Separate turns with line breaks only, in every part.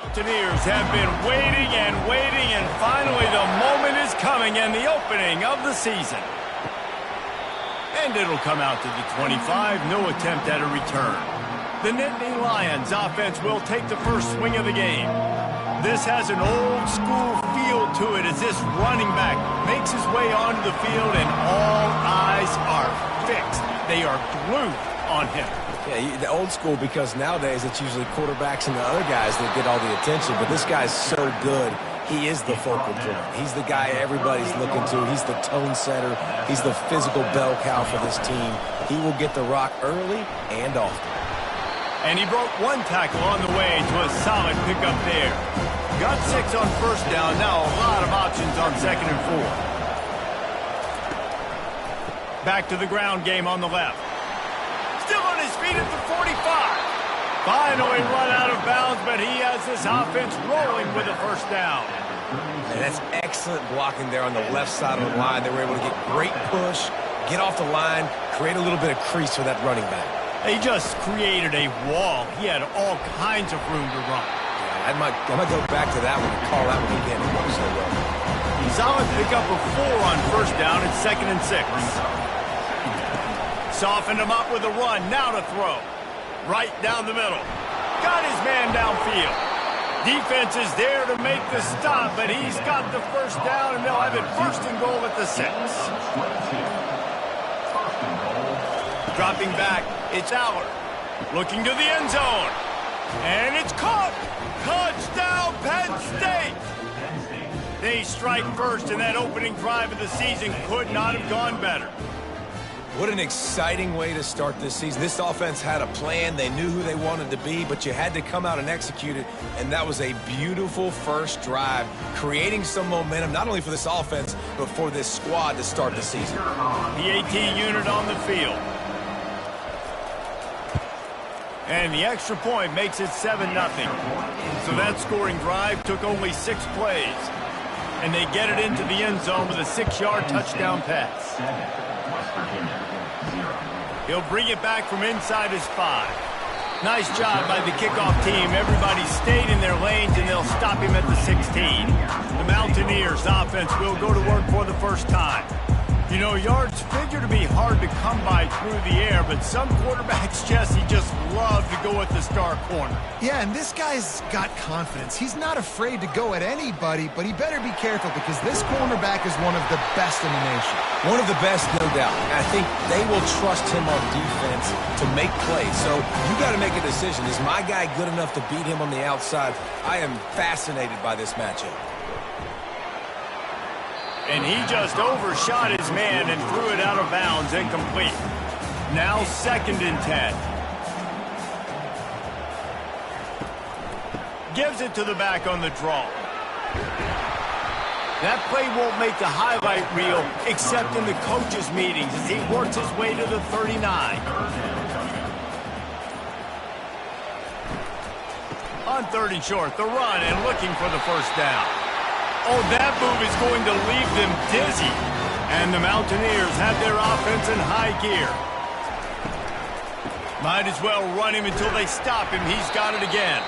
Mountaineers have been waiting and finally the moment is coming and the opening of the season. And it'll come out to the 25, no attempt at a return. The Nittany Lions offense will take the first swing of the game. This has an old school feel to it as this running back makes his way onto the field and all eyes are fixed. They are glued on him.
Yeah, the old school because nowadays it's usually quarterbacks and the other guys that get all the attention, but this guy's so good. He is the focal point. He's the guy everybody's looking to. He's the tone setter. He's the physical bell cow for this team. He will get the rock early and often.
And he broke one tackle on the way to a solid pickup there. Got 6 on first down. Now a lot of options on 2nd and 4. Back to the ground game on the left. Still on his feet at the 45. Finally run out of bounds, but he has this offense rolling with a first down.
And that's excellent blocking there on the left side of the line. They were able to get great push, get off the line, create a little bit of crease for that running back.
They just created a wall. He had all kinds of room to run.
Yeah, I might go back to that one and call that one again. It works so well.
Solid pickup of 4 on first down at 2nd and 6. Softened him up with a run. Now to throw. Right down the middle. Got his man downfield. Defense is there to make the stop, but he's got the first down, and they'll have it first and goal at the 6. Dropping back, it's Aller. Looking to the end zone. And it's caught. Touchdown, Penn State. They strike first, and that opening drive of the season could not have gone better.
What an exciting way to start this season. This offense had a plan. They knew who they wanted to be, but you had to come out and execute it, and that was a beautiful first drive, creating some momentum, not only for this offense, but for this squad to start the season.
The AT unit on the field. And the extra point makes it 7-0. So that scoring drive took only 6 plays. And they get it into the end zone with a 6-yard touchdown pass. He'll bring it back from inside his 5. Nice job by the kickoff team. Everybody stayed in their lanes, and they'll stop him at the 16. The Mountaineers offense will go to work for the first time. You know, yards figure to be hard to come by through the air, but some quarterbacks, Jesse, just love to go at the star corner.
Yeah, and this guy's got confidence. He's not afraid to go at anybody, but he better be careful because this cornerback is one of the best in the nation.
One of the best, no doubt. And I think they will trust him on defense to make plays. So you got to make a decision. Is my guy good enough to beat him on the outside? I am fascinated by this matchup.
And he just overshot his man and threw it out of bounds, incomplete. Now 2nd and 10. Gives it to the back on the draw. That play won't make the highlight reel except in the coaches' meetings as he works his way to the 39. On 3rd and short, the run and looking for the first down. Oh, that move is going to leave them dizzy. And the Mountaineers have their offense in high gear. Might as well run him until they stop him. He's got it again.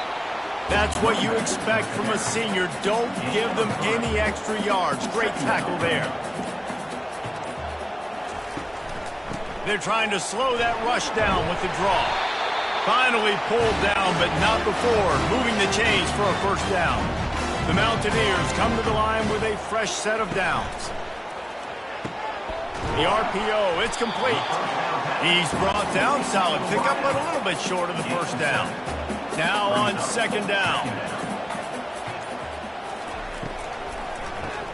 That's what you expect from a senior. Don't give them any extra yards. Great tackle there. They're trying to slow that rush down with the draw. Finally pulled down, but not before moving the chains for a first down. The Mountaineers come to the line with a fresh set of downs. The RPO, it's complete. He's brought down, solid pickup, but a little bit short of the first down. Now on 2nd down.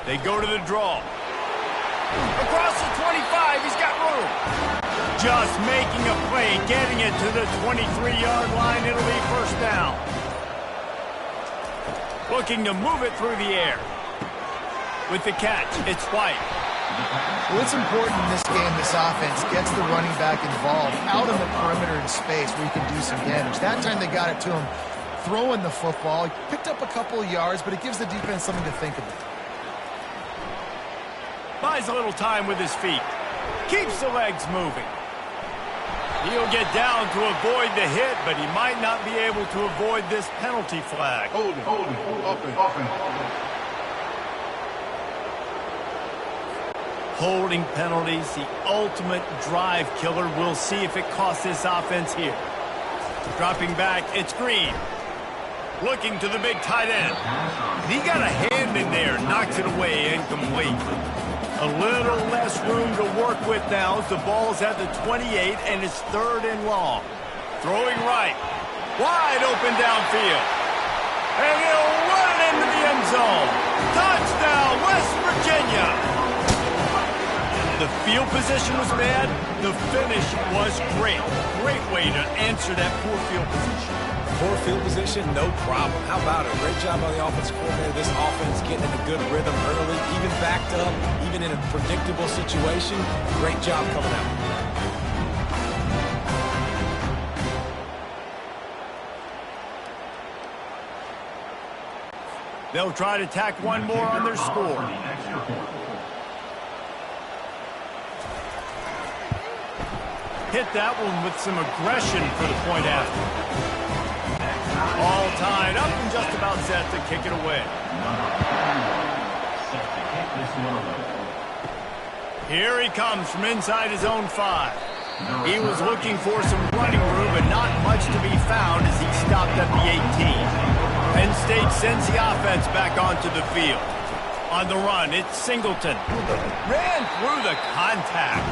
They go to the draw. Across the 25, he's got room. Just making a play, getting it to the 23-yard line. It'll be first down. Looking to move it through the air. With the catch, it's White.
Well, it's important in this game, this offense gets the running back involved out on the perimeter in space where he can do some damage. That time they got it to him throwing the football. He picked up a couple of yards, but it gives the defense something to think about.
Buys a little time with his feet. Keeps the legs moving. He'll get down to avoid the hit, but he might not be able to avoid this penalty flag.
Hold it. Offense.
Holding penalties, the ultimate drive killer. We'll see if it costs this offense here. Dropping back, it's Green. Looking to the big tight end. He got a hand in there, knocks it away, incomplete. A little less room to work with now as the ball's at the 28 and it's 3rd and long. Throwing right. Wide open downfield. And he'll run it into the end zone. Touchdown, West Virginia. The field position was bad. The finish was great. Great way to answer that poor field position.
Poor field position, no problem. How about it? Great job by the offensive coordinator. This offense getting in a good rhythm early, even backed up, even in a predictable situation. Great job coming out.
They'll try to tack one more on their score. Hit that one with some aggression for the point after. All tied up and just about set to kick it away. Here he comes from inside his own 5. He was looking for some running room, but not much to be found as he stopped at the 18. Penn State sends the offense back onto the field. On the run, it's Singleton. Ran through the contact.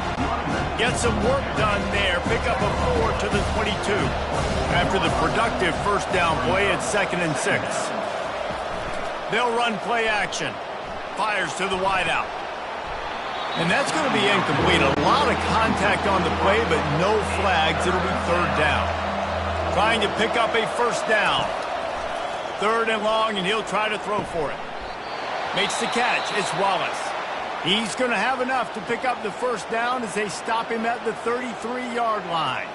Get some work done there. Pick up a 4 to the 22. After the productive first down play, it's 2nd and 6. They'll run play action. Fires to the wideout. And that's going to be incomplete. A lot of contact on the play, but no flags. It'll be 3rd down. Trying to pick up a first down. 3rd and long, and he'll try to throw for it. Makes the catch. It's Wallace. He's going to have enough to pick up the first down as they stop him at the 33-yard line.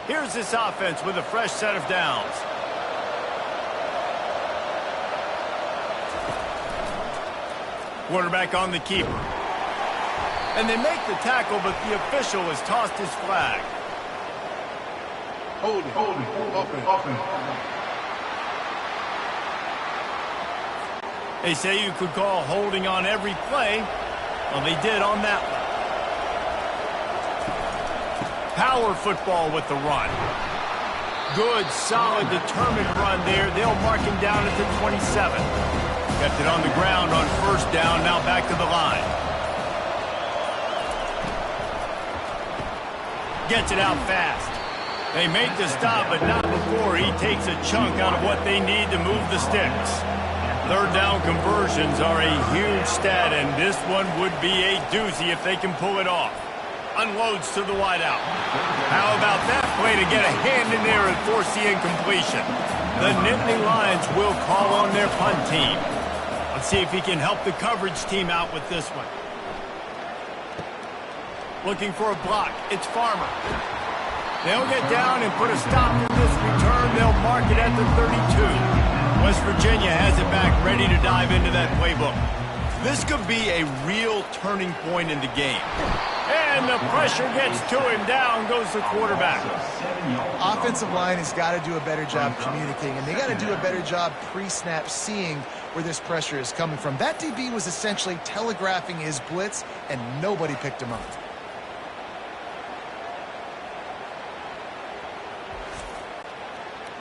Here's this offense with a fresh set of downs. Quarterback on the keeper. And they make the tackle, but the official has tossed his flag.
Hold it. Offense.
They say you could call holding on every play. Well, they did on that one. Power football with the run. Good, solid, determined run there. They'll mark him down at the 27. Kept it on the ground on first down, now back to the line. Gets it out fast. They make the stop, but not before he takes a chunk out of what they need to move the sticks. 3rd down conversions are a huge stat, and this one would be a doozy if they can pull it off. Unloads to the wideout. How about that play to get a hand in there and force the incompletion? The Nittany Lions will call on their punt team. Let's see if he can help the coverage team out with this one. Looking for a block. It's Farmer. They'll get down and put a stop to this return. They'll mark it at the 32. West Virginia has it back, ready to dive into that playbook. This could be a real turning point in the game. And the pressure gets to him. Down goes the quarterback.
Offensive line has got to do a better job communicating, and they got to do a better job pre-snap seeing where this pressure is coming from. That DB was essentially telegraphing his blitz, and nobody picked him up.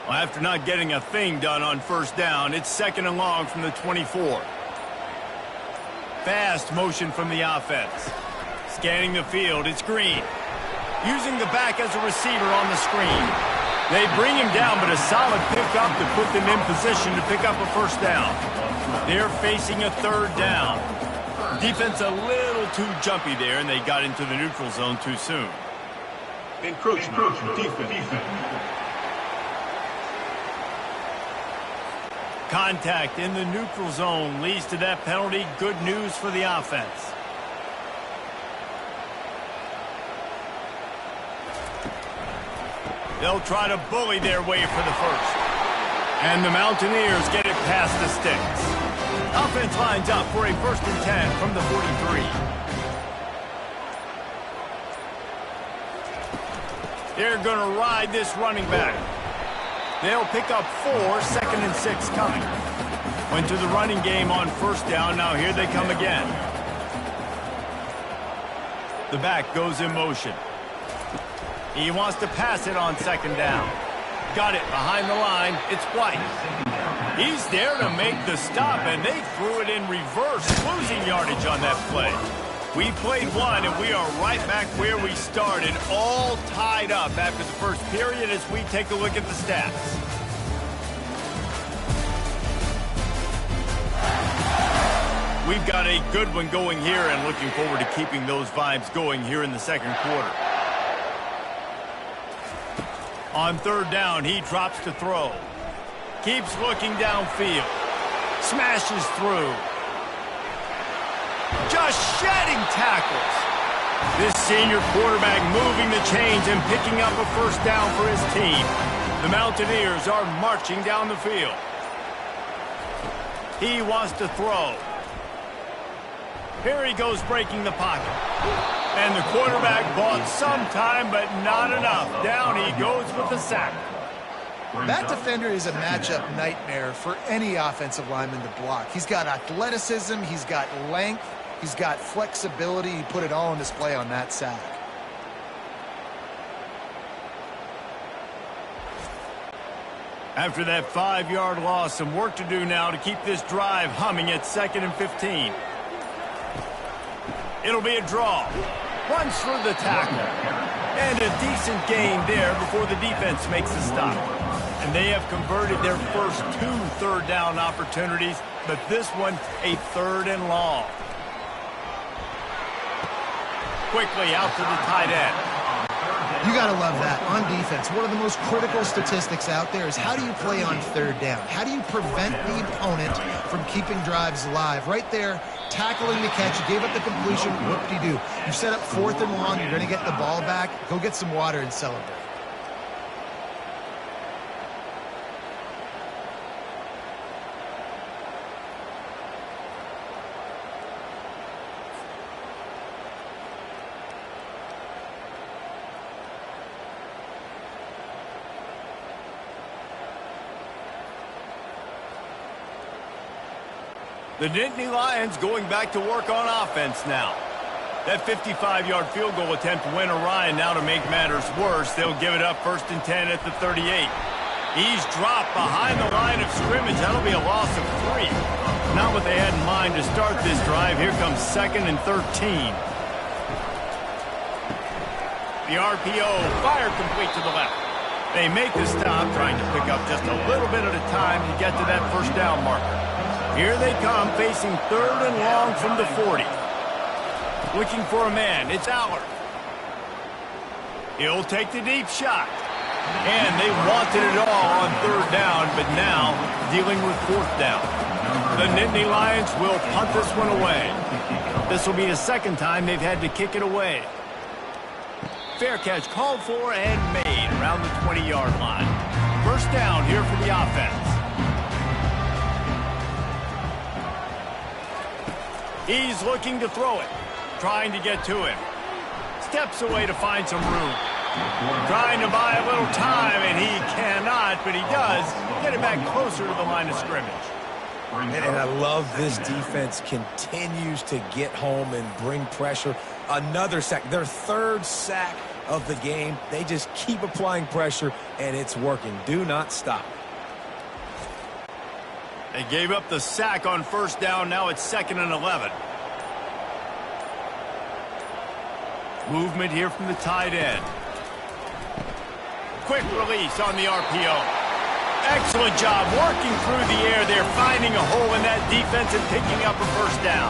Well, after not getting a thing done on first down, it's 2nd and long from the 24. Fast motion from the offense. Scanning the field, it's Green. Using the back as a receiver on the screen. They bring him down, but a solid pickup to put them in position to pick up a first down. They're facing a 3rd down. Defense a little too jumpy there, and they got into the neutral zone too soon.
Encroachment. Defense.
Contact in the neutral zone leads to that penalty. Good news for the offense. They'll try to bully their way for the first. And the Mountaineers get it past the sticks. Offense lines up for a 1st and 10 from the 43. They're going to ride this running back. They'll pick up 4, 2nd and 6 coming. Went to the running game on first down. Now here they come again. The back goes in motion. He wants to pass it on 2nd down. Got it behind the line. It's White. He's there to make the stop, and they threw it in reverse, losing yardage on that play. We played one, and we are right back where we started, all tied up after the first period as we take a look at the stats. We've got a good one going here and looking forward to keeping those vibes going here in the second quarter. On 3rd down, he drops to throw. Keeps looking downfield. Smashes through. Just shedding tackles. This senior quarterback moving the chains and picking up a first down for his team. The Mountaineers are marching down the field. He wants to throw. Here he goes breaking the pocket. And the quarterback bought some time, but not enough. Down he goes with the sack.
That defender is a matchup nightmare for any offensive lineman to block. He's got athleticism, he's got length, he's got flexibility. He put it all on display on that sack.
After that 5-yard loss, some work to do now to keep this drive humming at 2nd and 15. It'll be a draw. Runs through the tackle. And a decent gain there before the defense makes a stop. And they have converted their first 2 third down opportunities, but this one a 3rd and long. Quickly out to the tight end.
You got to love that. On defense, one of the most critical statistics out there is how do you play on 3rd down? How do you prevent the opponent from keeping drives alive? Right there, tackling the catch, you gave up the completion, whoop-de-doo. You set up 4th and long, you're going to get the ball back, go get some water and celebrate.
The Nittany Lions going back to work on offense now. That 55-yard field goal attempt went awry, and now to make matters worse, they'll give it up 1st and 10 at the 38. He's dropped behind the line of scrimmage. That'll be a loss of 3. Not what they had in mind to start this drive. Here comes 2nd and 13. The RPO fired complete to the left. They make the stop, trying to pick up just a little bit at a time to get to that first down marker. Here they come, facing 3rd and long from the 40. Looking for a man. It's Allard. He'll take the deep shot. And they wanted it all on 3rd down, but now dealing with 4th down. The Nittany Lions will punt this one away. This will be the 2nd time they've had to kick it away. Fair catch called for and made around the 20-yard line. First down here for the offense. He's looking to throw it, trying to get to him. Steps away to find some room. Trying to buy a little time, and he cannot, but he does get it back closer to the line of scrimmage.
And I love this defense continues to get home and bring pressure. Another sack, their 3rd sack of the game. They just keep applying pressure, and it's working. Do not stop.
They gave up the sack on first down. Now it's 2nd and 11. Movement here from the tight end. Quick release on the RPO. Excellent job working through the air there, finding a hole in that defense and picking up a first down.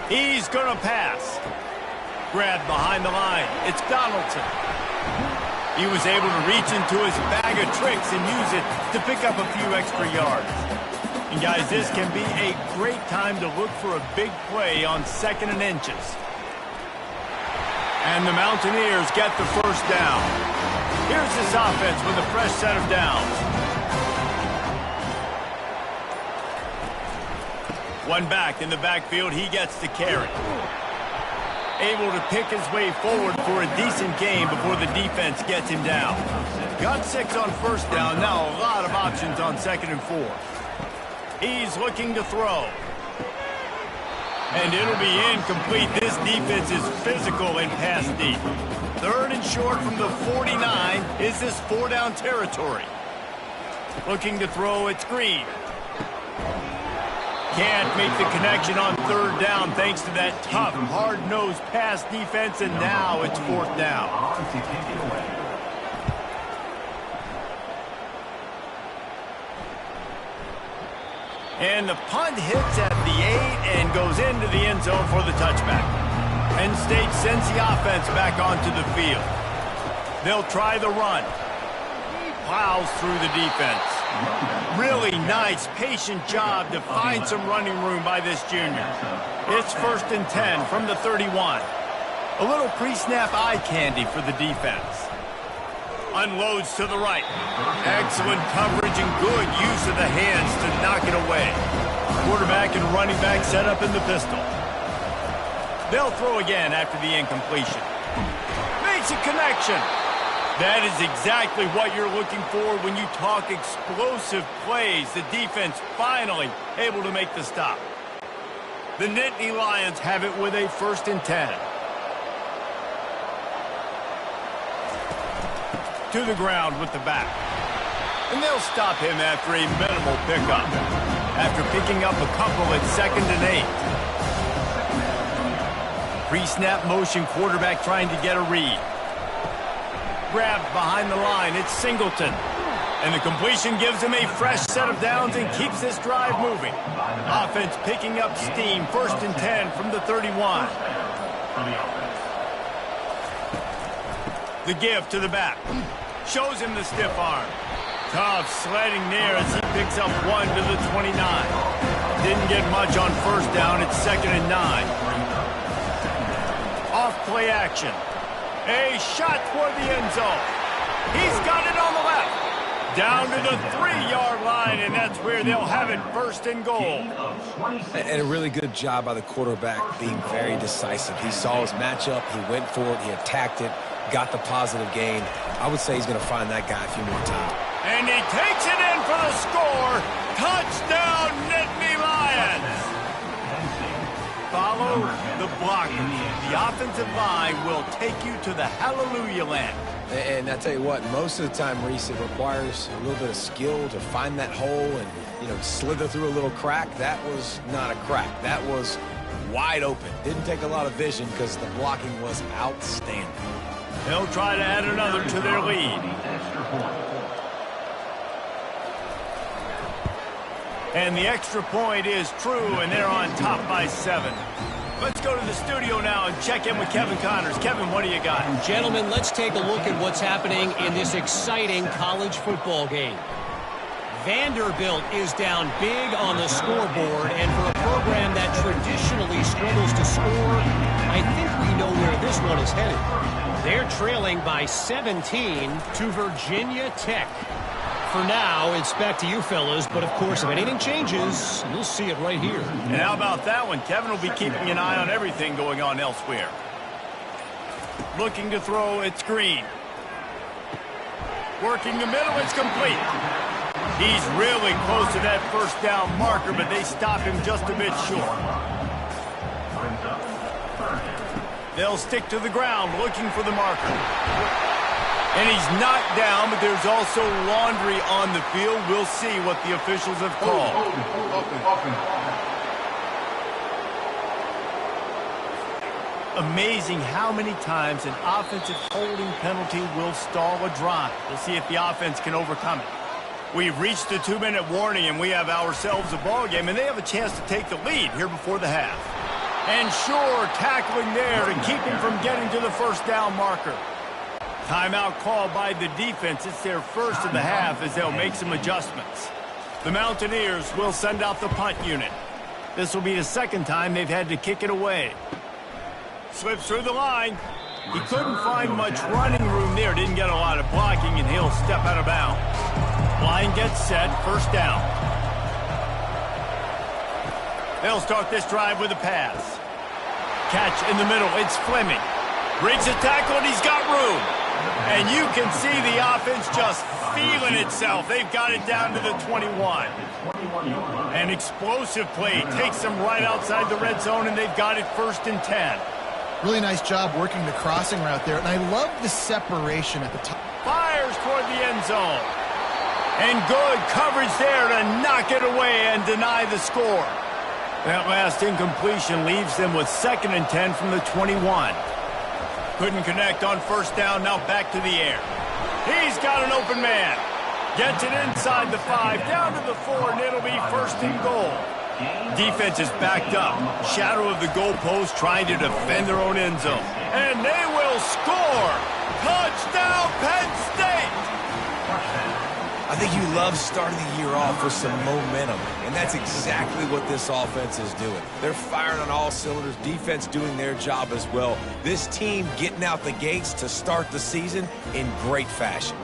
He's going to pass. Grabbed behind the line. It's Donaldson. He was able to reach into his bag of tricks and use it to pick up a few extra yards. And guys, this can be a great time to look for a big play on 2nd and inches. And the Mountaineers get the first down. Here's this offense with a fresh set of downs. One back in the backfield, he gets the carry. able to pick his way forward for a decent gain before the defense gets him down. Got 6 on first down. Now a lot of options on 2nd and 4. He's looking to throw. And it'll be incomplete. This defense is physical and pass deep. 3rd and short from the 49. Is this 4-down territory? Looking to throw, it's Green. Can't make the connection on 3rd down thanks to that tough, hard-nosed pass defense, and now it's 4th down. And the punt hits at the 8 and goes into the end zone for the touchback. Penn State sends the offense back onto the field. They'll try the run. Plows through the defense. Really nice, patient job to find some running room by this junior. It's 1st and 10 from the 31. A little pre-snap eye candy for the defense. Unloads to the right. Excellent coverage and good use of the hands to knock it away. Quarterback and running back set up in the pistol. They'll throw again after the incompletion. Makes a connection. That is exactly what you're looking for when you talk explosive plays. The defense finally able to make the stop. The Nittany Lions have it with a 1st and 10. To the ground with the back. And they'll stop him after a minimal pickup. After picking up a couple at 2nd and 8. Pre-snap motion, quarterback trying to get a read. Grabbed behind the line, it's Singleton. And the completion gives him a fresh set of downs and keeps this drive moving. Offense picking up steam, 1st and 10 from the 31. The give to the back. Shows him the stiff arm. Tough sledding there as he picks up 1 to the 29. Didn't get much on 1st down, it's 2nd and 9. Off play action. A shot toward the end zone. He's got it on the left. Down to the 3-yard line, and that's where they'll have it, 1st and goal.
And a really good job by the quarterback being very decisive. He saw his matchup. He went for it. He attacked it. Got the positive gain. I would say he's going to find that guy a few more times.
And he takes it in for the score. Touchdown, Nittany Lions. Follow the blockers. The offensive line will take you to the hallelujah land.
And I tell you what, most of the time, Reese, it requires a little bit of skill to find that hole and, slither through a little crack. That was not a crack. That was wide open. Didn't take a lot of vision because the blocking was outstanding.
They'll try to add another to their lead. And the extra point is true, and they're on top by 7. Let's go to the studio now and check in with Kevin Connors. Kevin, what do you got?
Gentlemen, let's take a look at what's happening in this exciting college football game. Vanderbilt is down big on the scoreboard, and for a program that traditionally struggles to score, I think we know where this one is headed. They're trailing by 17 to Virginia Tech. For now, it's back to you fellas, but of course, if anything changes, you'll see it right here.
And how about that one? Kevin will be keeping an eye on everything going on elsewhere. Looking to throw, it's Green. Working the middle, it's complete. He's really close to that 1st down marker, but they stop him just a bit short. They'll stick to the ground, looking for the marker. And he's knocked down, but there's also laundry on the field. We'll see what the officials have called. Amazing how many times an offensive holding penalty will stall a drive. We'll see if the offense can overcome it. We've reached the 2-minute warning, and we have ourselves a ball game, and they have a chance to take the lead here before the half. And sure, tackling there to keep him from getting to the 1st down marker. Timeout called by the defense. It's their first of the half as they'll make some adjustments. The Mountaineers will send out the punt unit. This will be the 2nd time they've had to kick it away. Slips through the line. He couldn't find much running room there. Didn't get a lot of blocking, and he'll step out of bounds. Line gets set. 1st down. They'll start this drive with a pass. catch in the middle. It's Fleming. Breaks a tackle, and he's got room. And you can see the offense just feeling itself. They've got it down to the 21. An explosive play takes them right outside the red zone, and they've got it 1st and 10.
Really nice job working the crossing route there, and I love the separation at the top.
Fires toward the end zone. And good coverage there to knock it away and deny the score. That last incompletion leaves them with 2nd and 10 from the 21. Couldn't connect on 1st down, now back to the air. He's got an open man. Gets it inside the 5, down to the 4, and it'll be 1st and goal. Defense is backed up. Shadow of the goalpost trying to defend their own end zone. And they will score! Touchdown, Penn State!
I think you love starting the year off with some momentum, and that's exactly what this offense is doing. They're firing on all cylinders, defense doing their job as well. This team getting out the gates to start the season in great fashion.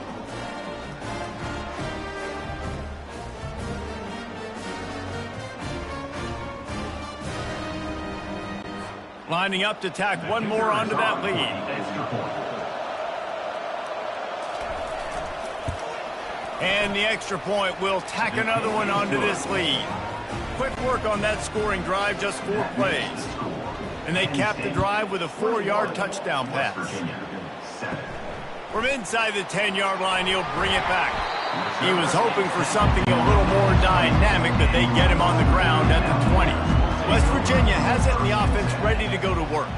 Lining up to tack one more onto that lead. And the extra point will tack another one onto this lead. Quick work on that scoring drive, just 4 plays. And they cap the drive with a 4-yard touchdown pass. From inside the 10-yard line, he'll bring it back. He was hoping for something a little more dynamic, but they get him on the ground at the 20. West Virginia has it in the offense ready to go to work.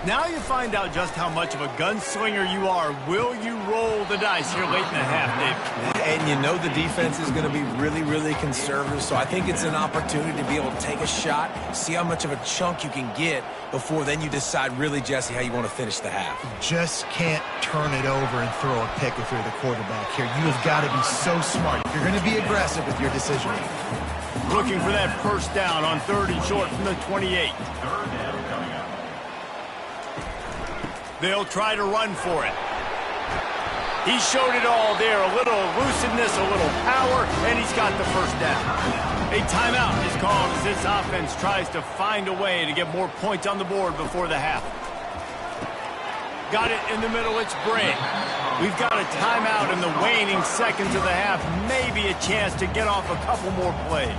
Now you find out just how much of a gunslinger you are. Will you roll the dice here late in the half, Dave?
And you know the defense is going to be really, really conservative, so I think it's an opportunity to be able to take a shot, see how much of a chunk you can get before then you decide really, Jesse, how you want to finish the half.
Just can't turn it over and throw a pick if you're the quarterback here. You have got to be so smart. You're going to be aggressive with your decision.
Looking for that 1st down on 3rd and short from the 28. They'll try to run for it. He showed it all there. A little elusiveness, a little power, and he's got the 1st down. A timeout is called as this offense tries to find a way to get more points on the board before the half. Got it in the middle. It's Bray. We've got a timeout in the waning seconds of the half. Maybe a chance to get off a couple more plays.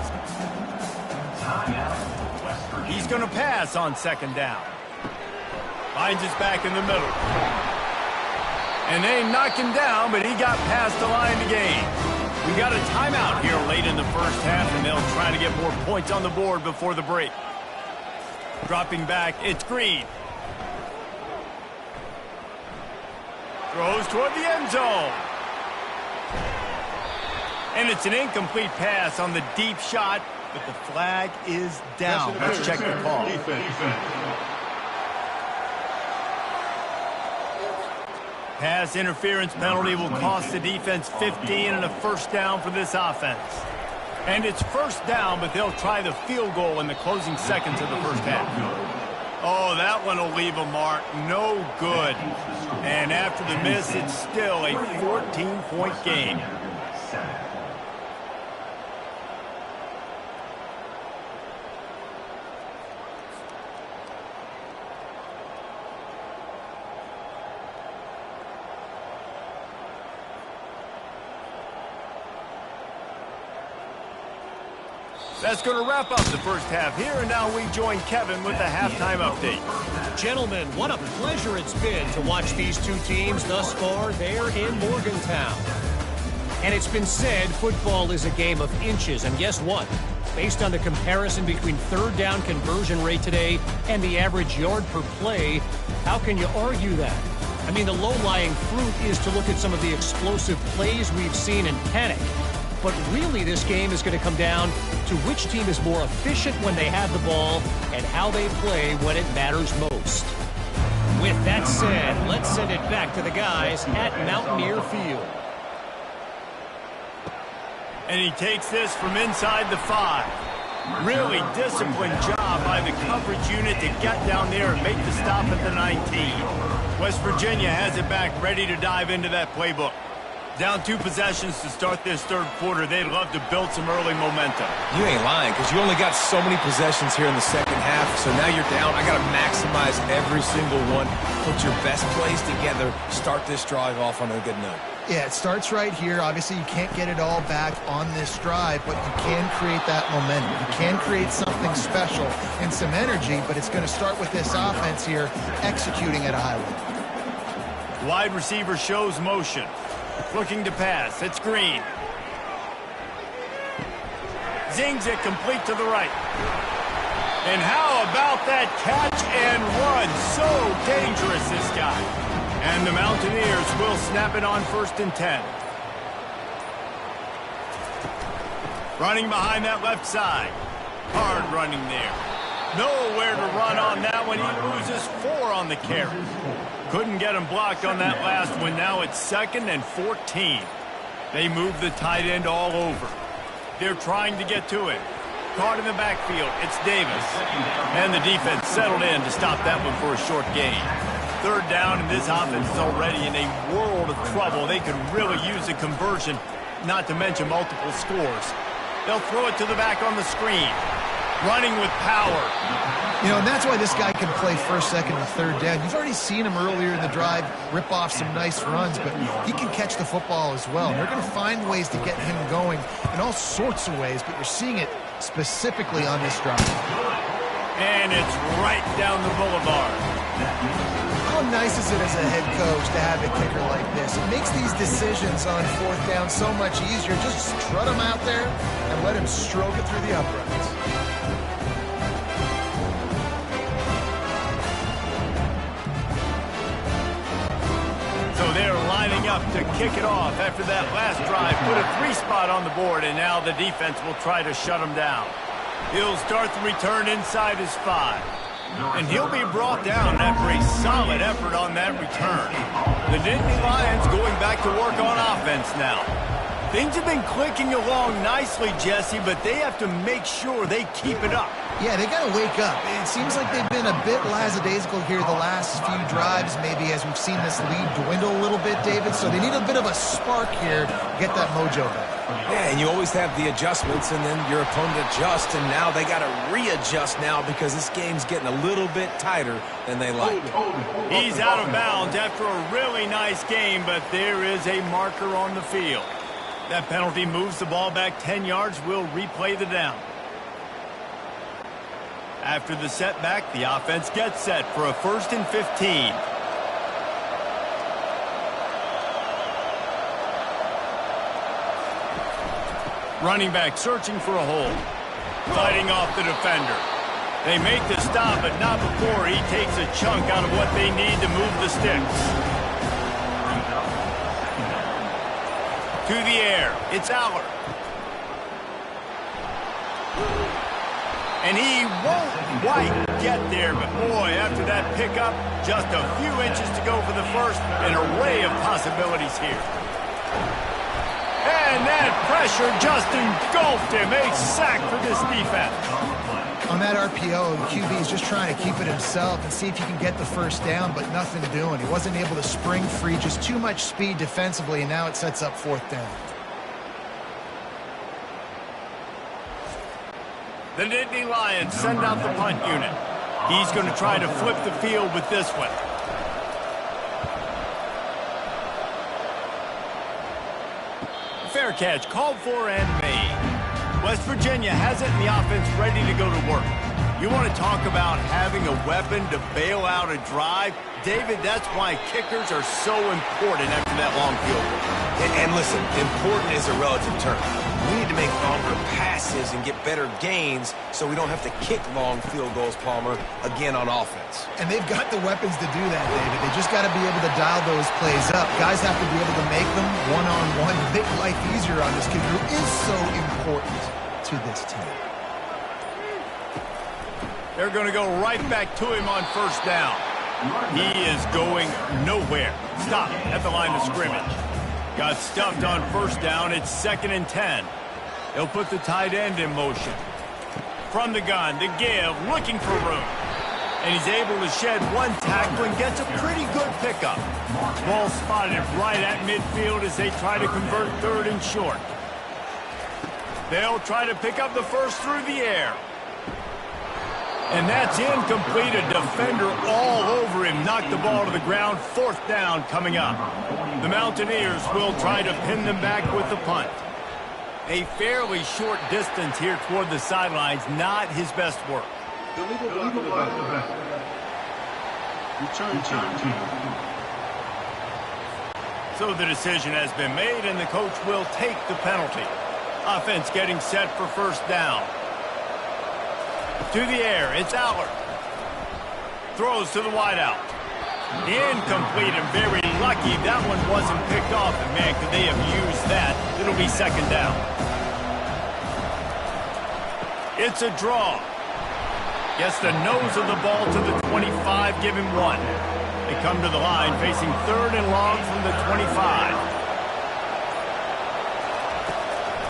He's going to pass on 2nd down. Finds his back in the middle. And they knock him down, but he got past the line to gain. We got a timeout here late in the 1st half, and they'll try to get more points on the board before the break. Dropping back, it's Green. Throws toward the end zone. And it's an incomplete pass on the deep shot, but the flag is down. Let's check the call. Pass interference penalty will cost the defense 15 and a 1st down for this offense. And it's 1st down, but they'll try the field goal in the closing seconds of the 1st half. Oh, that one will leave a mark. No good. And after the miss, it's still a 14-point game. That's going to wrap up the 1st half here, and now we join Kevin with the halftime update.
Gentlemen, what a pleasure it's been to watch these two teams thus far there in Morgantown. And it's been said football is a game of inches, and guess what? Based on the comparison between 3rd down conversion rate today and the average yard per play, how can you argue that? I mean, the low-lying fruit is to look at some of the explosive plays we've seen in panic. But really, this game is going to come down to which team is more efficient when they have the ball and how they play when it matters most. With that said, let's send it back to the guys at Mountaineer Field.
And he takes this from inside the 5. Really disciplined job by the coverage unit to get down there and make the stop at the 19. West Virginia has it back ready to dive into that playbook. Down 2 possessions to start this third quarter. They'd love to build some early momentum.
You ain't lying, because you only got so many possessions here in the second half, so now you're down. I got to maximize every single one. Put your best plays together. Start this drive off on a good note.
Yeah, it starts right here. Obviously, you can't get it all back on this drive, but you can create that momentum. You can create something special and some energy, but it's going to start with this offense here executing at a high level.
Wide receiver shows motion. Looking to pass. It's Green. Zings it complete to the right. And how about that catch and run? So dangerous, this guy. And the Mountaineers will snap it on 1st and 10. Running behind that left side. Hard running there. Nowhere to run on that one. He loses 4 on the carry. Couldn't get him blocked on that last one. Now it's 2nd and 14. They move the tight end all over. They're trying to get to it. Caught in the backfield. It's Davis. And the defense settled in to stop that one for a short gain. 3rd down, and this offense is already in a world of trouble. They could really use a conversion, not to mention multiple scores. They'll throw it to the back on the screen. Running with power.
You know, and that's why this guy can play 1st, 2nd, and 3rd down. You've already seen him earlier in the drive rip off some nice runs, but he can catch the football as well. And they're going to find ways to get him going in all sorts of ways, but you're seeing it specifically on this drive.
And it's right down the boulevard.
How nice is it as a head coach to have a kicker like this? It makes these decisions on 4th down so much easier. Just strut him out there and let him stroke it through the uprights.
So they're lining up to kick it off after that last drive. Put a 3 spot on the board, and now the defense will try to shut him down. He'll start the return inside his 5. And he'll be brought down after a solid effort on that return. The Nittany Lions going back to work on offense now. Things have been clicking along nicely, Jesse, but they have to make sure they keep it up.
Yeah, they got to wake up. It seems like they've been a bit lackadaisical here the last few drives, maybe as we've seen this lead dwindle a little bit, David. So they need a bit of a spark here to get that mojo back.
Yeah, and you always have the adjustments, and then your opponent adjusts, and now they got to readjust now because this game's getting a little bit tighter than they like.
He's out of bounds after a really nice game, but there is a marker on the field. That penalty moves the ball back 10 yards. We'll replay the down. After the setback, the offense gets set for a 1st and 15. Running back searching for a hole. Fighting off the defender. They make the stop, but not before he takes a chunk out of what they need to move the sticks. To the air. It's Aller. And he won't quite get there, but boy, after that pickup, just a few inches to go for the first. An array of possibilities here. And that pressure just engulfed him. A sack for this defense.
On that RPO, the QB is just trying to keep it himself and see if he can get the 1st down, but nothing doing. He wasn't able to spring free, just too much speed defensively, and now it sets up 4th down.
The Nittany Lions send out the punt unit. He's going to try to flip the field with this one. Fair catch called for and made. West Virginia has it, and the offense ready to go to work. You want to talk about having a weapon to bail out a drive? David, that's why kickers are so important after that long field goal.
And listen, important is a relative term. We need to make longer passes and get better gains so we don't have to kick long field goals, Palmer, again on offense.
And they've got the weapons to do that, David. They just got to be able to dial those plays up. Guys have to be able to make them one-on-one, make life easier on this kid who is so important to this team.
They're going to go right back to him on 1st down. He is going nowhere. Stop at the line of scrimmage. Got stuffed on 1st down. It's 2nd and 10. They'll put the tight end in motion. From the gun, the give, looking for room. And he's able to shed one tackle and gets a pretty good pickup. Ball spotted right at midfield as they try to convert third and short. They'll try to pick up the first through the air. And that's incomplete. A defender all over him. Knocked the ball to the ground. Fourth down coming up. The Mountaineers will try to pin them back with the punt. A fairly short distance here toward the sidelines. Not his best work.
Return team.
So the decision has been made, and the coach will take the penalty. Offense getting set for first down. To the air, it's Allard. Throws to the wideout. Incomplete and very lucky that one wasn't picked off. And man, could they have used that? It'll be second down. It's a draw. Gets the nose of the ball to the 25, give him one. They come to the line facing third and long from the 25.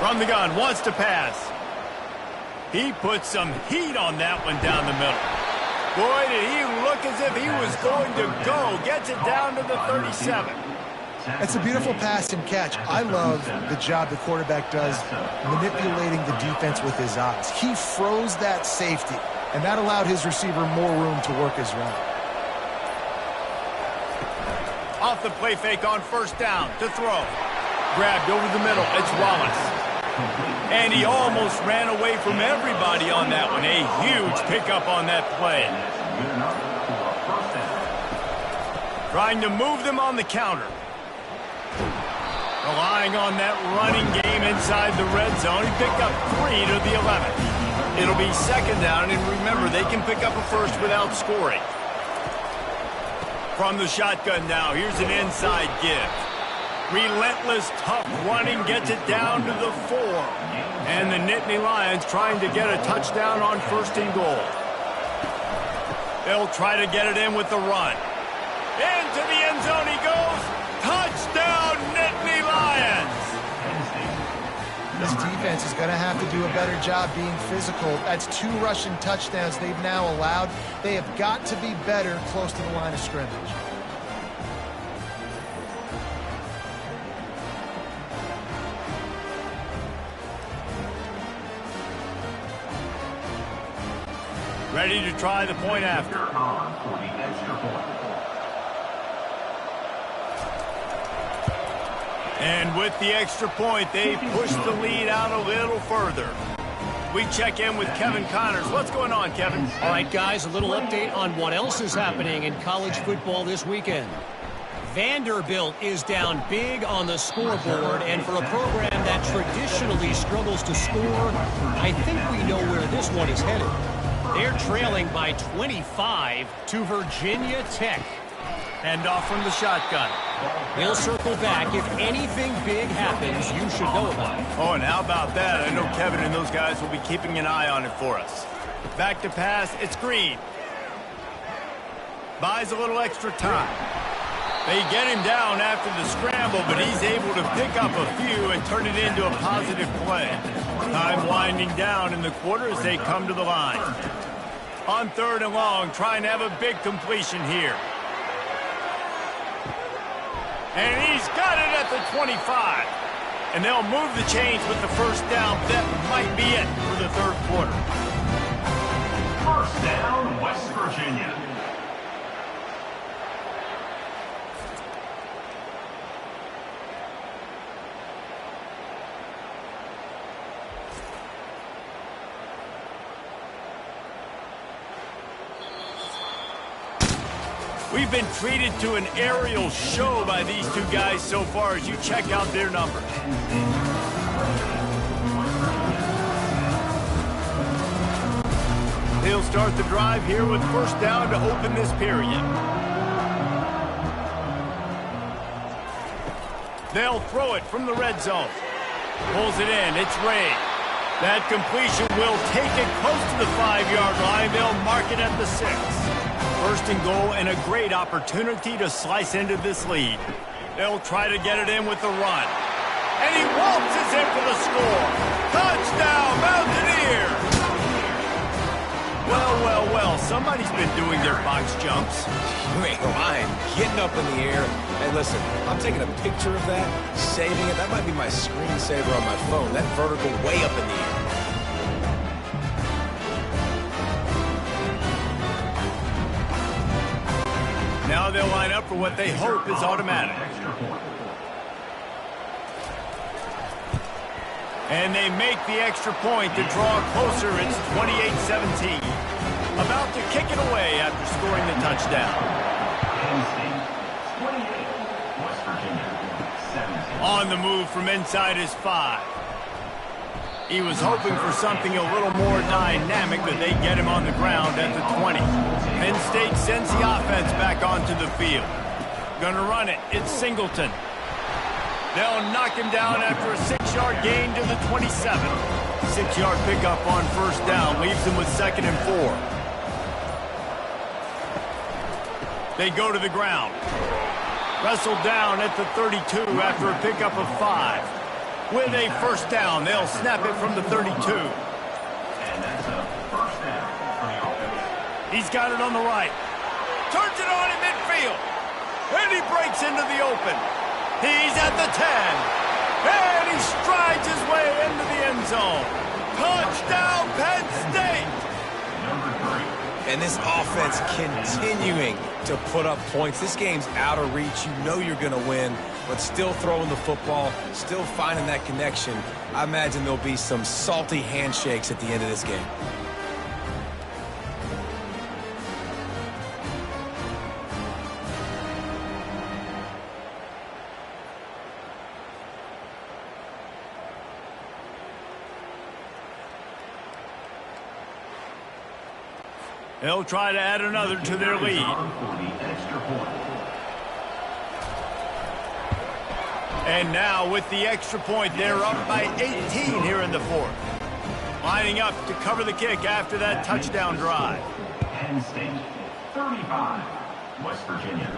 From the gun, wants to pass. He puts some heat on that one down the middle. Boy, did he look as if he was going to go. Gets it down to the 37.
It's a beautiful pass and catch. I love the job the quarterback does manipulating the defense with his eyes. He froze that safety, and that allowed his receiver more room to work his route.
Off the play fake on first down to throw. Grabbed over the middle. It's Wallace. And he almost ran away from everybody on that one. A huge pickup on that play. Trying to move them on the counter. Relying on that running game inside the red zone. He picked up 3 to the 11. It'll be second down, and remember, they can pick up a first without scoring. From the shotgun now, here's an inside give. Relentless, tough running gets it down to the 4. And the Nittany Lions trying to get a touchdown on first and goal. They'll try to get it in with the run. Into the end zone he goes. Touchdown, Nittany Lions!
This defense is going to have to do a better job being physical. That's 2 rushing touchdowns they've now allowed. They have got to be better close to the line of scrimmage.
Ready to try the point after. And with the extra point, they push the lead out a little further. We check in with Kevin Connors. What's going on, Kevin?
All right, guys, a little update on what else is happening in college football this weekend. Vanderbilt is down big on the scoreboard, and for a program that traditionally struggles to score, I think we know where this one is headed. They're trailing by 25 to Virginia Tech.
And off from the shotgun.
He'll circle back. If anything big happens, you should know about it.
Oh, and how about that? I know Kevin and those guys will be keeping an eye on it for us. Back to pass. It's Green. Buys a little extra time. They get him down after the scramble, but he's able to pick up a few and turn it into a positive play. Time winding down in the quarter as they come to the line. On third and long, trying to have a big completion here. And he's got it at the 25. And they'll move the chains with the first down. That might be it for the third quarter.
First down, West Virginia.
We've been treated to an aerial show by these two guys so far as you check out their numbers. He'll start the drive here with first down to open this period. They'll throw it from the red zone. Pulls it in. It's Ray. That completion will take it close to the 5-yard line. They'll mark it at the 6. First and goal and a great opportunity to slice into this lead. They'll try to get it in with the run. And he waltzes in for the score. Touchdown, Mountaineers! Well, somebody's been doing their box jumps.
You ain't lying. Getting up in the air. Hey, listen, I'm taking a picture of that, saving it. That might be my screensaver on my phone. That vertical way up in the air.
Now they'll line up for what they hope is automatic. And they make the extra point to draw closer. It's 28-17. About to kick it away after scoring the touchdown. On the move from inside his 5. He was hoping for something a little more dynamic, but they get him on the ground at the 20. Penn State sends the offense back onto the field. Gonna run it. It's Singleton. They'll knock him down after a 6-yard gain to the 27. 6-yard pickup on first down leaves him with 2nd and 4. They go to the ground. Wrestled down at the 32 after a pickup of 5. With a first down, they'll snap it from the 32.
And that's a first down for the offense.
He's got it on the right. Turns it on in midfield. And he breaks into the open. He's at the 10. And he strides his way into the end zone. Touchdown, Penn State!
And this offense continuing to put up points. This game's out of reach. You know you're going to win, but still throwing the football, still finding that connection. I imagine there'll be some salty handshakes at the end of this game.
They'll try to add another to their lead. And now with the extra point, they're up by 18 here in the 4th. Lining up to cover the kick after that touchdown drive.
Penn State, 35. West Virginia,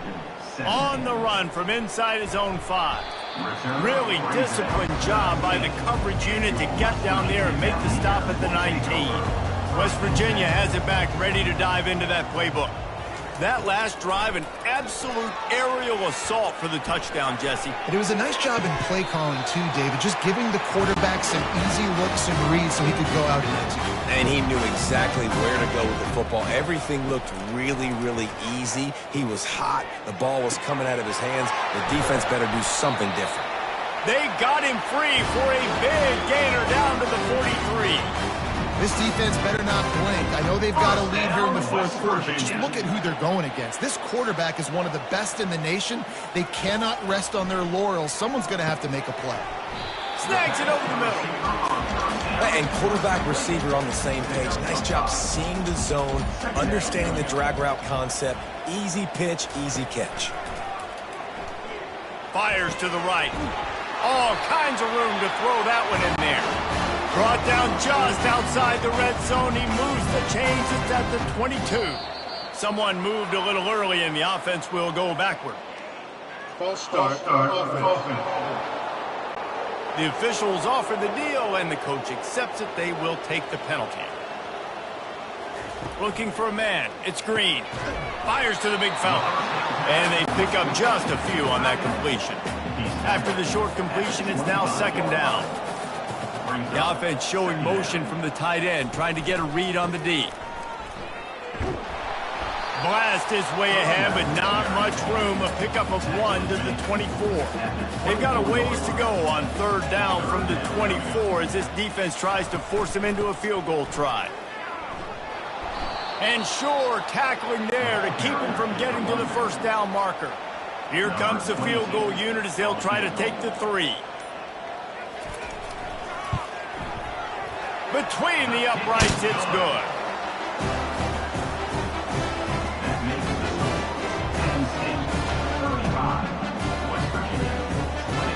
7.
On the run from inside his own 5. Really disciplined job by the coverage unit to get down there and make the stop at the 19. West Virginia has it back, ready to dive into that playbook. That last drive, an absolute aerial assault for the touchdown, Jesse.
And it was a nice job in play calling, too, David, just giving the quarterback some easy looks and reads so he could go out and execute.
And he knew exactly where to go with the football. Everything looked really, really easy. He was hot. The ball was coming out of his hands. The defense better do something different.
They got him free for a big gainer down to the 43.
This defense better not blink. I know they've got a lead here in the 4th quarter, but just look at who they're going against. This quarterback is one of the best in the nation. They cannot rest on their laurels. Someone's going to have to make a play.
Snags it over the middle.
And quarterback receiver on the same page. Nice job seeing the zone, understanding the drag route concept. Easy pitch, easy catch.
Fires to the right. All kinds of room to throw that one in there. Brought down just outside the red zone. He moves the chains. It's at the 22. Someone moved a little early, and the offense will go backward.
False start. Offense.
The officials offer the deal, and the coach accepts it. They will take the penalty. Looking for a man. It's Green. Fires to the big fella. And they pick up just a few on that completion. After the short completion, it's now 2nd down. The offense showing motion from the tight end, trying to get a read on the D. Blast his way ahead, but not much room. A pickup of 1 to the 24. They've got a ways to go on 3rd down from the 24 as this defense tries to force him into a field goal try. And sure, tackling there to keep him from getting to the 1st down marker. Here comes the field goal unit as they'll try to take the 3. Between the uprights, it's good.
That makes the score. Penn State, 35. West Virginia,
20.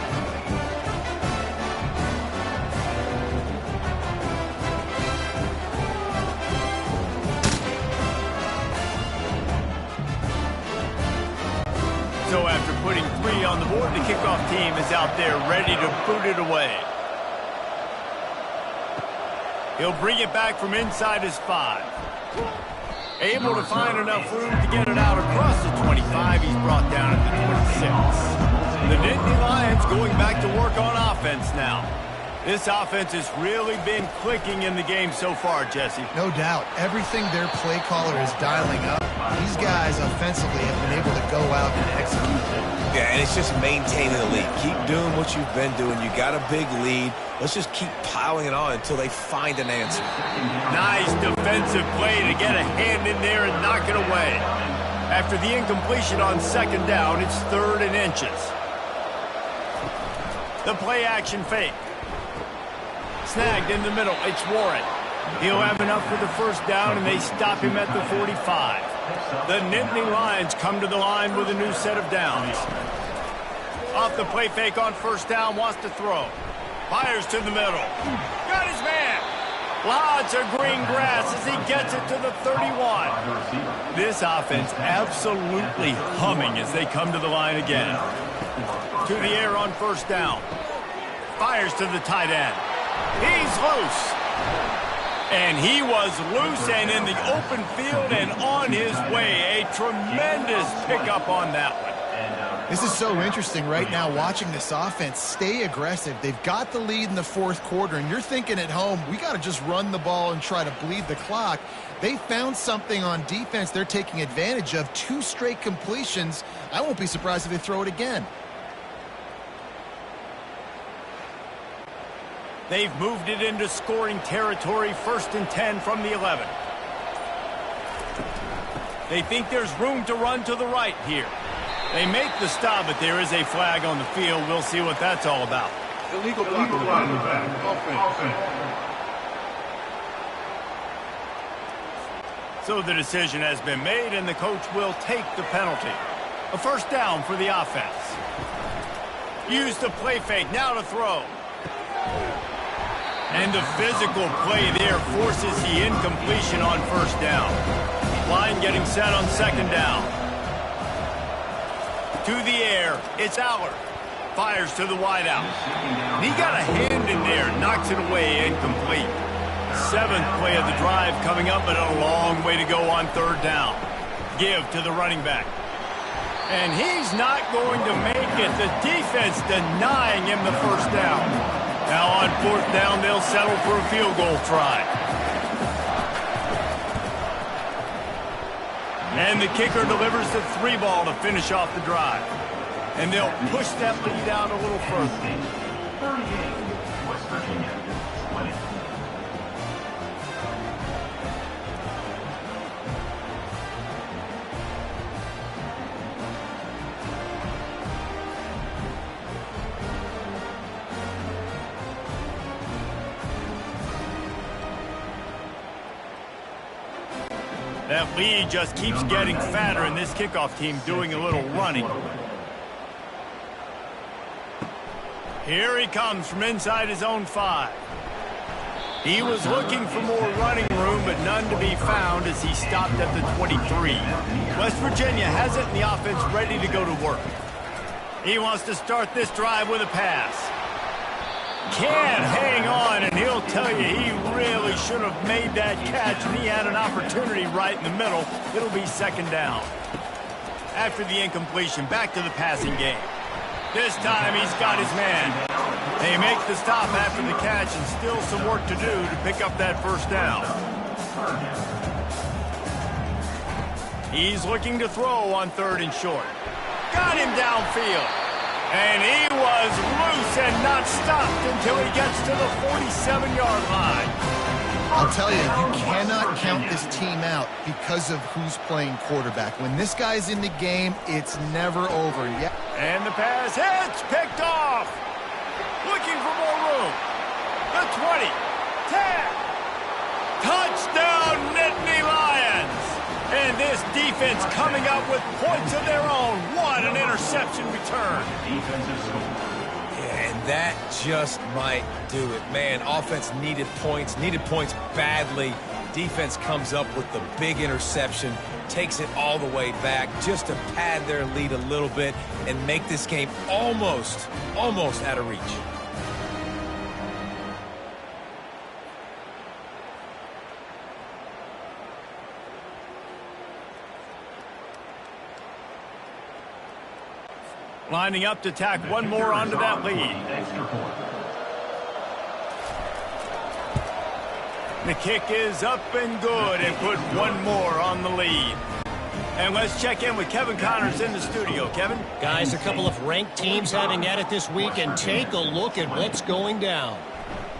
So after putting 3 on the board, the kickoff team is out there ready to boot it away. He'll bring it back from inside his 5. Able to find enough room to get it out across the 25. He's brought down at the 26. The Nittany Lions going back to work on offense now. This offense has really been clicking in the game so far, Jesse.
No doubt. Everything their play caller is dialing up, these guys offensively have been able to go out and execute.
Yeah, and it's just maintaining the lead. Keep doing what you've been doing. You got a big lead. Let's just keep piling it on until they find an answer.
Nice defensive play to get a hand in there and knock it away. After the incompletion on second down, it's 3rd and inches. The play action fake. Snagged in the middle. It's Warren. He'll have enough for the first down, and they stop him at the 45. The Nittany Lions come to the line with a new set of downs. Off the play fake on first down, wants to throw. Fires to the middle. Got his man. Lots of green grass as he gets it to the 31. This offense absolutely humming as they come to the line again. To the air on first down. Fires to the tight end. He's loose. And he was loose and in the open field and on his way. A tremendous pickup on that one.
This is so interesting right now watching this offense stay aggressive. They've got the lead in the 4th quarter, and you're thinking at home, we got to just run the ball and try to bleed the clock. They found something on defense they're taking advantage of. 2 straight completions. I won't be surprised if they throw it again.
They've moved it into scoring territory, 1st and 10 from the 11. They think there's room to run to the right here. They make the stop, but there is a flag on the field. We'll see what that's all about.
Illegal running back. Offense.
So the decision has been made, and the coach will take the penalty. A first down for the offense. Use the play fake, now to throw. And the physical play there forces the incompletion on first down. Line getting set on second down. To the air, it's Allard. Fires to the wideout. And he got a hand in there, knocks it away, incomplete. 7th play of the drive coming up, but a long way to go on third down. Give to the running back. And he's not going to make it. The defense denying him the first down. Now on 4th down, they'll settle for a field goal try. And the kicker delivers the 3 ball to finish off the drive. And they'll push that lead out a little further.
38, West Virginia, 20.
That lead just keeps getting fatter, and this kickoff team doing a little running. Here he comes from inside his own 5. He was looking for more running room, but none to be found as he stopped at the 23. West Virginia has it in the offense ready to go to work. He wants to start this drive with a pass. Can't hang on, and he'll tell you he really should have made that catch, and he had an opportunity right in the middle. It'll be second down. After the incompletion, back to the passing game. This time he's got his man. They make the stop after the catch, and still some work to do to pick up that first down. He's looking to throw on 3rd and short. Got him downfield. And he was loose and not stopped until he gets to the 47-yard line.
I'll tell you, you cannot count this team out because of who's playing quarterback. When this guy's in the game, it's never over. Yeah.
And the pass hits, picked off. Looking for more room. The 20, 10. Touchdown, Nittany Lions. And this defense coming up with points of their own. What an interception return.
Yeah, and that just might do it. Man, offense needed points badly. Defense comes up with the big interception, takes it all the way back just to pad their lead a little bit and make this game almost out of reach.
Lining up to tack one more onto that lead.
Extra point.
The kick is up and good and put one more on the lead. And let's check in with Kevin Connors in the studio. Kevin?
Guys, a couple of ranked teams having at it this week, and take a look at what's going down.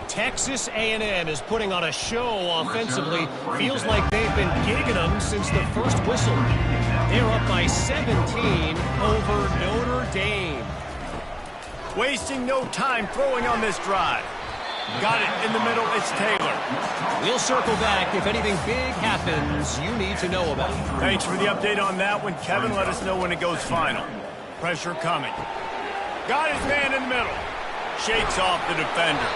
Texas A&M is putting on a show offensively. Feels like they've been gigging them since the first whistle. They're up by 17 over Notre Dame.
Wasting no time throwing on this drive. Got it in the middle. It's Taylor.
We'll circle back if anything big happens you need to know about.
Thanks for the update on that one, Kevin. Let us know when it goes final. Pressure coming. Got his man in the middle. Shakes off the defender.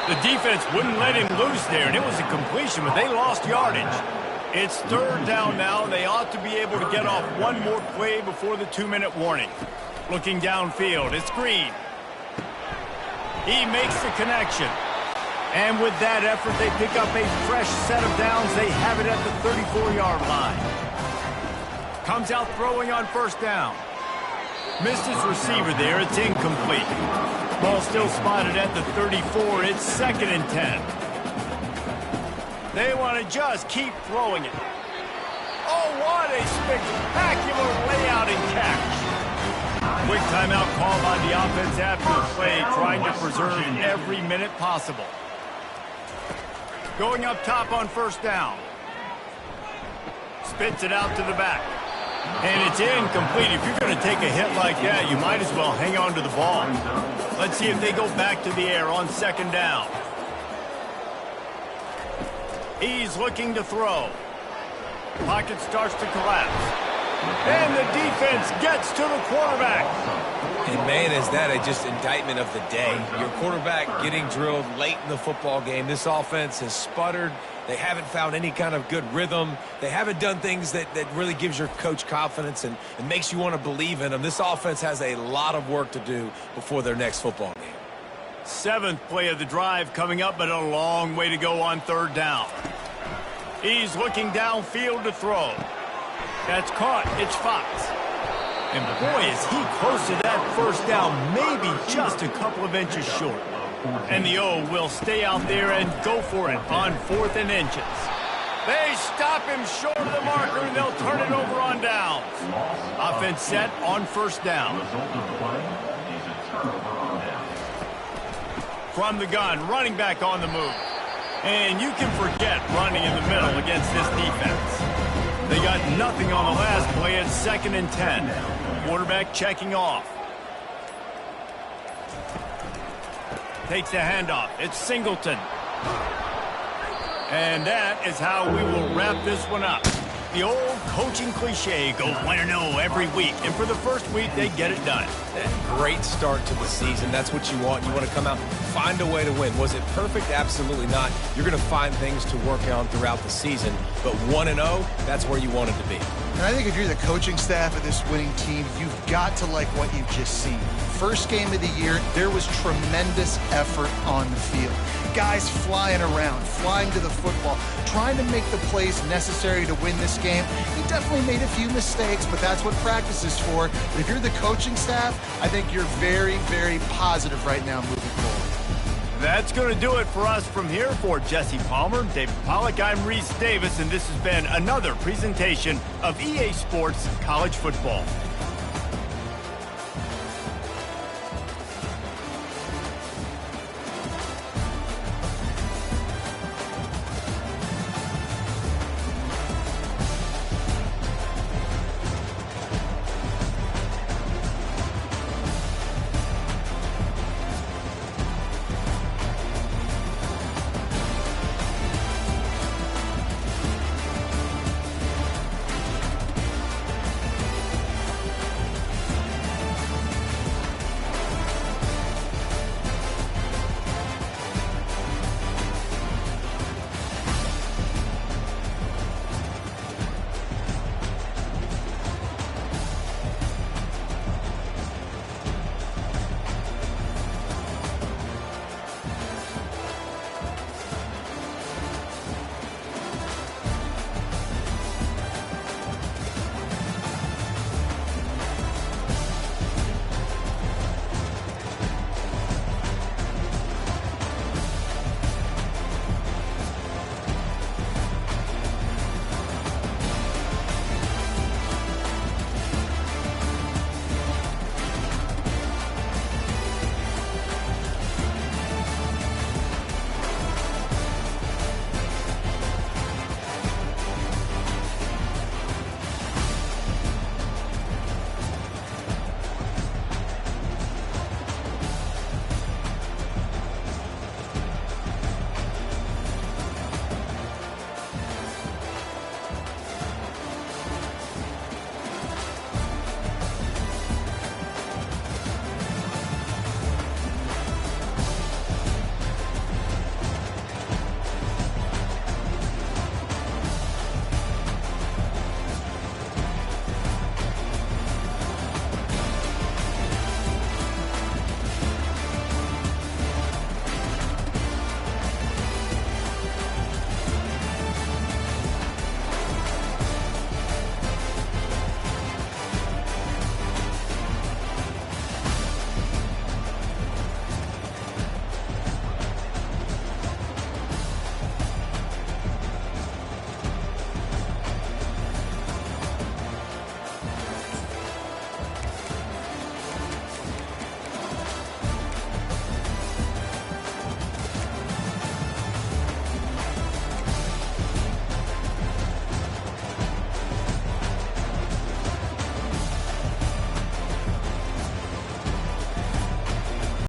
The defense wouldn't let him loose there, and it was a completion, but they lost yardage. It's third down now. They ought to be able to get off one more play before the 2-minute warning. Looking downfield, it's Green. He makes the connection. And with that effort, they pick up a fresh set of downs. They have it at the 34-yard line. Comes out throwing on first down. Missed his receiver there. It's incomplete. Ball still spotted at the 34. It's 2nd and 10. They want to just keep throwing it. Oh, what a spectacular layout and catch. Quick timeout call by the offense after the play, trying to preserve every minute possible. Going up top on first down. Spits it out to the back. And it's incomplete. If you're going to take a hit like that, you might as well hang on to the ball. Let's see if they go back to the air on 2nd down. He's looking to throw. Pocket starts to collapse. And the defense gets to the quarterback.
And, man, is that just indictment of the day. Your quarterback getting drilled late in the football game. This offense has sputtered. They haven't found any kind of good rhythm. They haven't done things that really gives your coach confidence and makes you want to believe in them. This offense has a lot of work to do before their next football game.
7th play of the drive coming up, but a long way to go on 3rd down. He's looking downfield to throw. That's caught. It's Fox. And boy, is he close to that first down, maybe just a couple of inches short. And the O will stay out there and go for it on 4th and inches. They stop him short of the marker, and they'll turn it over on downs. Offense set on first down. From the gun, running back on the move. And you can forget running in the middle against this defense. They got nothing on the last play. It's 2nd and 10. Quarterback checking off. Takes the handoff. It's Singleton. And that is how we will wrap this one up. The old coaching cliche, go 1-0 every week. And for the first week, they get it done.
Great start to the season. That's what you want. You want to come out, find a way to win. Was it perfect? Absolutely not. You're going to find things to work on throughout the season. But 1-0, that's where you want it to be.
And I think if you're the coaching staff of this winning team, you've got to like what you've just seen. First game of the year, there was tremendous effort on the field. Guys flying around, flying to the football, trying to make the plays necessary to win this game. He definitely made a few mistakes, but that's what practice is for. But if you're the coaching staff, I think you're very, very positive right now moving forward.
That's going to do it for us from here. For Jesse Palmer, David Pollack, I'm Reese Davis, and this has been another presentation of EA Sports College Football.